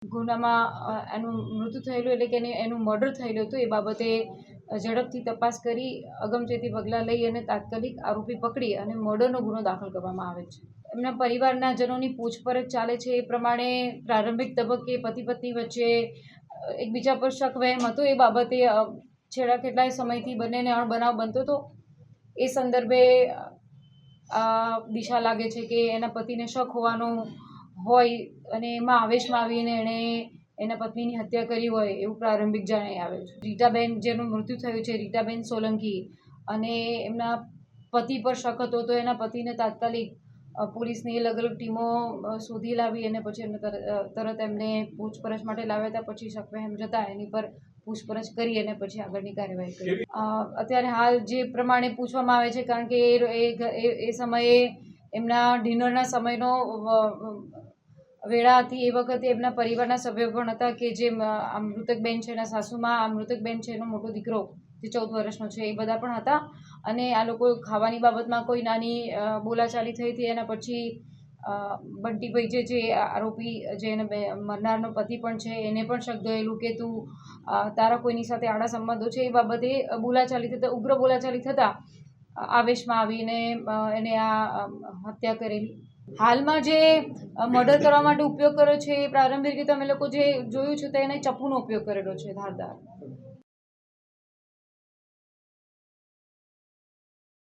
ગુનામાં એનું મૃત્યુ થયેલું એટલે કે એનું મર્ડર થયેલું હતું. એ બાબતે ઝડપથી તપાસ કરી અગમચેતી પગલાં લઈ અને તાત્કાલિક આરોપી પકડી અને મર્ડરનો ગુનો દાખલ કરવામાં આવે છે. એમના પરિવારના જનોની પૂછપરછ ચાલે છે. એ પ્રમાણે પ્રારંભિક તબક્કે પતિ પત્ની વચ્ચે એકબીજા પર શક વહેમ હતો. એ બાબતે છેલ્લા કેટલાય સમયથી બંનેને અણબનાવ બનતો હતો. એ સંદર્ભે દિશા લાગે છે કે એના પતિને શક હોવાનો હોય અને એમાં આવેશમાં આવીને એણે એના પત્નીની હત્યા કરી હોય એવું પ્રારંભિક જણાઈ આવે છે. રીટાબેન જેનું મૃત્યુ થયું છે, રીટાબેન સોલંકી, અને એમના પતિ પર શક હતો તો એના પતિને તાત્કાલિક પોલીસની અલગ અલગ ટીમો શોધી લાવી અને પછી એમને તરત એમને પૂછપરછ માટે લાવ્યા હતા. પછી શકવહેમ જતા એની પર પૂછપરછ કરી અને પછી આગળની કાર્યવાહી કરી. અત્યારે હાલ જે પ્રમાણે પૂછવામાં આવે છે, કારણ કે એ સમયે એમના ડિનરના સમયનો વેળા હતી. એ વખતે એમના પરિવારના સભ્યો પણ હતા કે જે આ મૃતકબેન છે, એના સાસુમાં, આ મૃતકબેન છે એનો મોટો દીકરો જે 14 વર્ષનો છે, એ બધા પણ હતા. અને આ લોકો ખાવાની બાબતમાં કોઈ નાની બોલાચાલી થઈ હતી. એના પછી બંટીભાઈ જે આરોપી જે એને મરનારનો પતિ પણ છે, એને પણ શક ગયેલું કે તું તારા કોઈની સાથે આડા સંબંધો છે. એ બાબતે બોલાચાલી થતાં, ઉગ્ર બોલાચાલી થતાં આવેશમાં આવીને એને આ હત્યા કરેલી. હાલમાં જે મર્ડર કરવા માટે ઉપયોગ કર્યો છે, એ પ્રારંભિક રીતે અમે લોકો જે જોયું છે તો એને ચપ્પુનો ઉપયોગ કરેલો છે, ધારદાર.